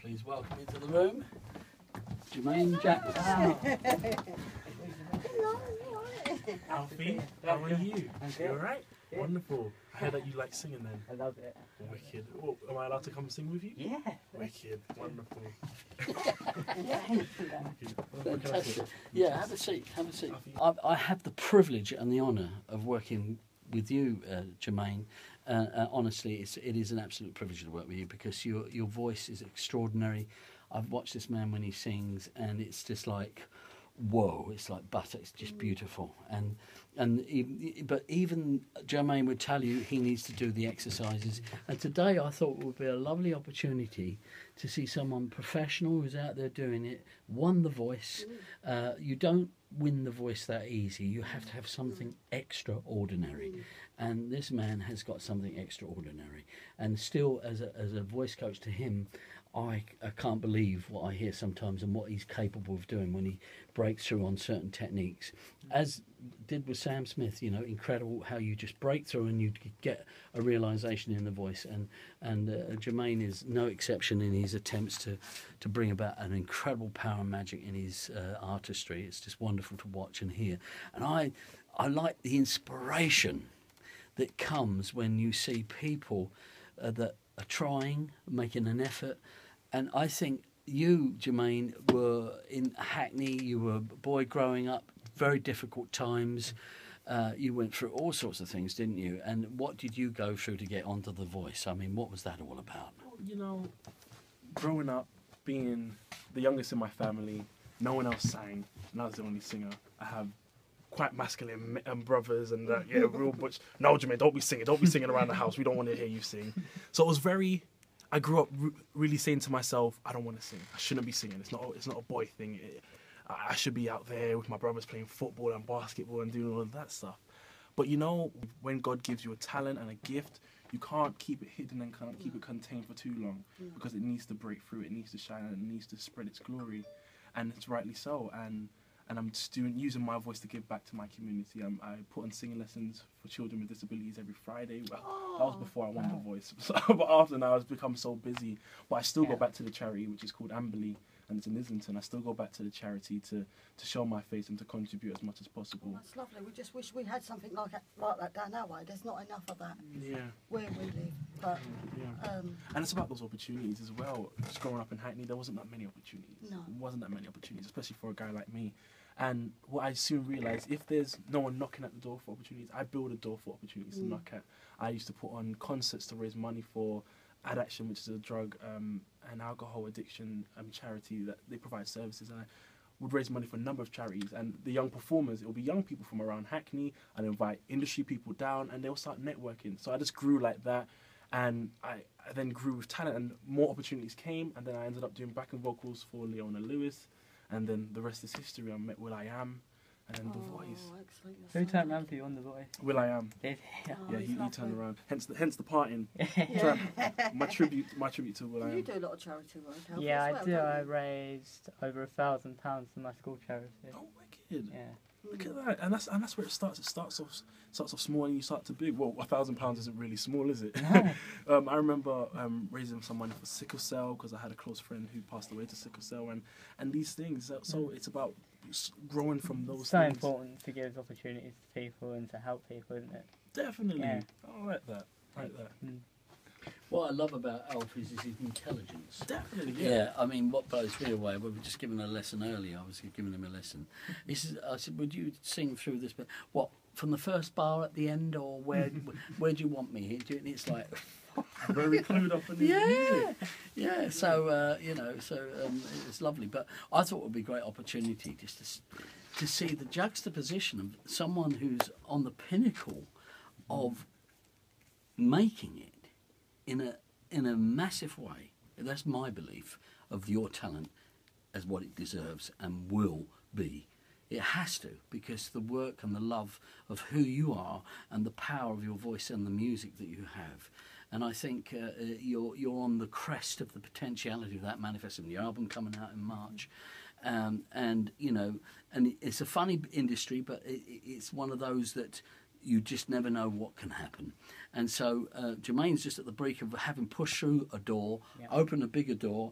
Please welcome into the room, Jermain Jackman. Alfie, how are you? You alright? Wonderful. I heard that you like singing then. I love it. Wicked. Oh, am I allowed to come sing with you? Yeah. Wicked. Wonderful. Fantastic. Yeah, have a seat. Have a seat. I have the privilege and the honour of working with you, Jermain. Honestly, it is an absolute privilege to work with you because your voice is extraordinary. I've watched this man when he sings, and it's just like, whoa! It's like butter. It's just beautiful. But even Jermain would tell you he needs to do the exercises. And today I thought it would be a lovely opportunity to see someone professional who's out there doing it, won the voice. You don't win the voice that easy. You have to have something extraordinary. And this man has got something extraordinary. And still, as a voice coach to him, I can't believe what I hear sometimes and what he's capable of doing when he breaks through on certain techniques. As did with Sam Smith, you know, incredible how you just break through and you get a realisation in the voice. And Jermain is no exception in his attempts to bring about an incredible power and magic in his artistry. It's just wonderful to watch and hear. And I like the inspiration that comes when you see people that are trying, making an effort. And I think you, Jermain, were in Hackney. You were a boy growing up, very difficult times. You went through all sorts of things, didn't you? And what did you go through to get onto The Voice? I mean, what was that all about? Well, you know, growing up, being the youngest in my family, no one else sang, and I was the only singer. I have quite masculine brothers and real butch. No, Jermain, don't be singing around the house. We don't want to hear you sing. So it was very. I grew up really saying to myself, I don't want to sing. I shouldn't be singing. It's not a boy thing. I should be out there with my brothers playing football and basketball and doing all of that stuff. But you know, when God gives you a talent and a gift, you can't keep it hidden and can't keep it contained for too long because it needs to break through. It needs to shine and it needs to spread its glory, and it's rightly so. And I'm just using my voice to give back to my community. I put on singing lessons for children with disabilities every Friday. Well, that was before I won The Voice. But after now, I've become so busy. But I still go back to the charity, which is called Amberley, and it's in Islington. I still go back to the charity to show my face and to contribute as much as possible. Oh, that's lovely. We just wish we had something like that down our way. There's not enough of that where we live. But, and it's about those opportunities as well. Just growing up in Hackney, there wasn't that many opportunities. No. There wasn't that many opportunities, especially for a guy like me. And what I soon realised, if there's no one knocking at the door for opportunities, I build a door for opportunities to knock at. I used to put on concerts to raise money for Addiction, which is a drug and alcohol addiction charity that they provide services. And I would raise money for a number of charities. And the young performers, it will be young people from around Hackney, and invite industry people down, and they'll start networking. So I just grew like that. And I then grew with talent, and more opportunities came. And then I ended up doing backing vocals for Leona Lewis. And then the rest is history. I met Will I Am, and then The Voice. Excellent. Who turned around for you on The Voice? Will I Am. Did Yeah, he turned around. Hence the parting. Yeah. my tribute to Will I Am. You do a lot of charity work. Alfie, Yeah, as well, I do. don't I you? raised over £1,000 for my school charity. Oh, wicked! Yeah. Look at that, and that's where it starts. It starts off small, and you start to big. Well, £1,000 isn't really small, is it? No. I remember raising some money for sickle cell because I had a close friend who passed away to sickle cell, and these things. So it's about growing from those. It's so things. important to give opportunities to people and to help people, isn't it? Definitely. Yeah. I like that. What I love about Alfie is his intelligence. Definitely. Yeah, I mean, what blows me away, we were just giving a lesson earlier, I was giving him a lesson. I said, would you sing through this bit? What, from the first bar at the end, or where do you want me? And it's like... Very clued up in his music. Yeah, so, it's lovely. But I thought it would be a great opportunity just to see the juxtaposition of someone who's on the pinnacle of making it in a massive way. That's my belief of your talent as what it deserves and will be. It has to, because the work and the love of who you are and the power of your voice and the music that you have. And I think you're on the crest of the potentiality of that manifesting. Your album coming out in March. And it's a funny industry, but it's one of those that you just never know what can happen. And so Jermain's just at the brink of having pushed through a door, opened a bigger door,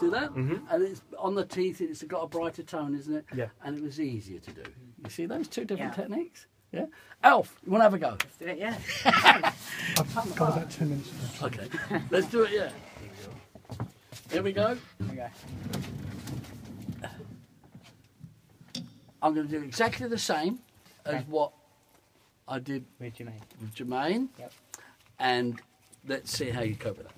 See that? And it's on the teeth. It's got a brighter tone, isn't it? Yeah. And it was easier to do. You see those two different techniques? Yeah. Alf, you want to have a go? Let's do it, yeah. I've got about 10 minutes left. Okay. Let's do it. Yeah. Here we go. Okay. I'm going to do exactly the same as Okay. what I did With Jermain. with Jermain. Yep. And let's see how you cope with that.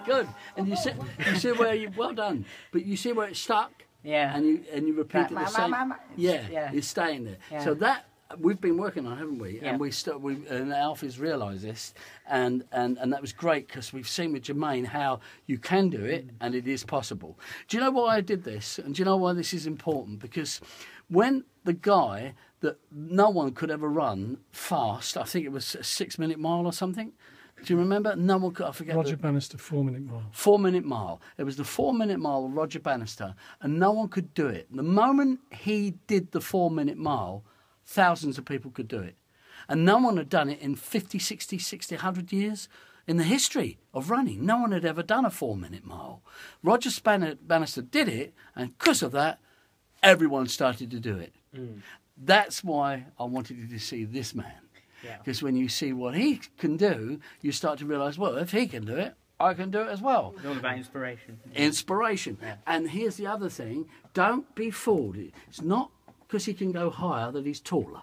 Good. And you see where you well done. But you see where it's stuck. Yeah. And you repeat it the same. Yeah. It's staying there. Yeah. So that we've been working on, haven't we? Yeah. And and Alfie's realised this, and that was great because we've seen with Jermain how you can do it and it is possible. Do you know why I did this? And do you know why this is important? Because when the guy that no one could ever run fast, I think it was a 6-minute mile or something. Do you remember? No one could. I forget. Roger Bannister, 4-minute mile. 4-minute mile. It was the 4-minute mile of Roger Bannister, and no one could do it. The moment he did the 4-minute mile, thousands of people could do it. And no one had done it in 50, 60, 100 years. In the history of running, no one had ever done a 4-minute mile. Roger Bannister did it, and because of that, everyone started to do it. That's why I wanted you to see this man. Because when you see what he can do, you start to realise, well, if he can do it, I can do it as well. It's all about inspiration. Inspiration. Yeah. And here's the other thing. Don't be fooled. It's not because he can go higher that he's taller.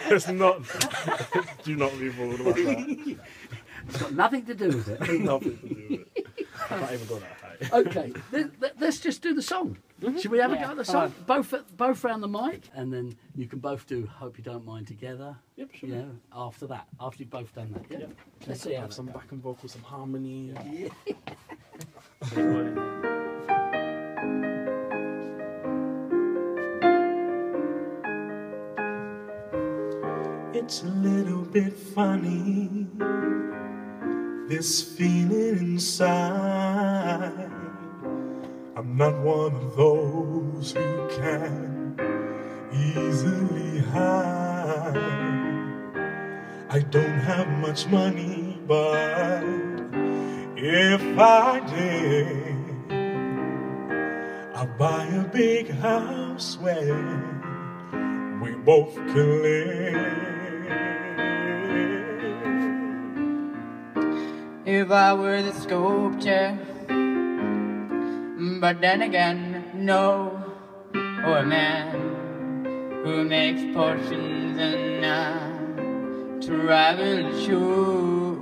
It's not. Do not be fooled about that. It's got nothing to do with it. Nothing to do with it. I can't even go that high. Okay, let's just do the song. Should we have a go at the song? Come Both round the mic, and then you can both do "Hope You Don't Mind" together. Yep, sure. Yeah. After that, after you've both done that. Yeah. Let's see how Have that some goes. backing vocals, some harmony. It's a little bit funny, this feeling inside. I'm not one of those who can easily hide. I don't have much money, but if I did, I'll buy a big house where we both can live. If I were the sculptor, but then again, no, or a man who makes potions and travel show.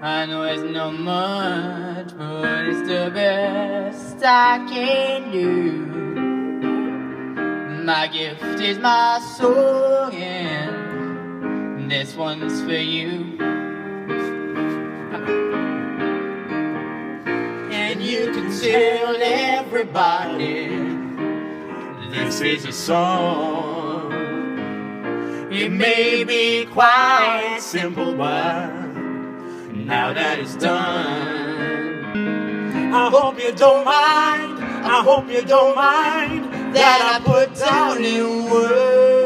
I know it's not much, but it's the best I can do. My gift is my song, and this one's for you. And you can tell everybody this is a song. It may be quite simple, but now that it's done, I hope you don't mind, I hope you don't mind that I put down in words.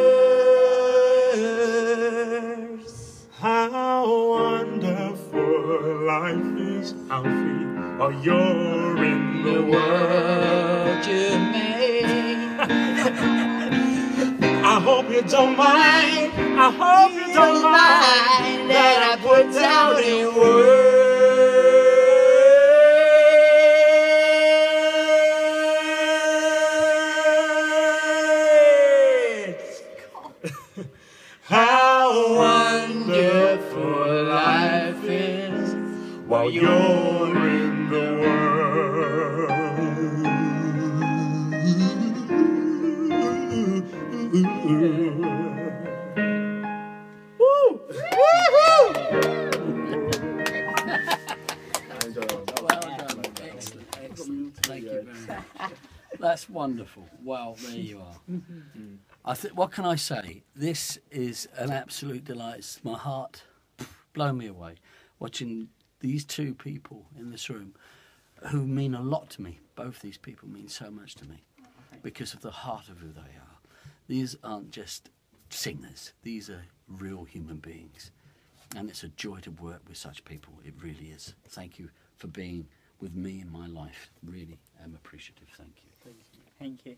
How wonderful life is, Alfie, while you're in the world you made. I hope you don't mind, I hope you don't mind that I put down in words. how wonderful life is while you're in the world. Woo! Well done. Excellent, excellent. Thank you very much. That's wonderful. Well, there you are. What can I say? This is an absolute delight. It's my heart blown me away watching these two people in this room who mean a lot to me. Both these people mean so much to me because of the heart of who they are. These aren't just singers. These are real human beings. And it's a joy to work with such people. It really is. Thank you for being with me in my life. Really am appreciative. Thank you. Thank you.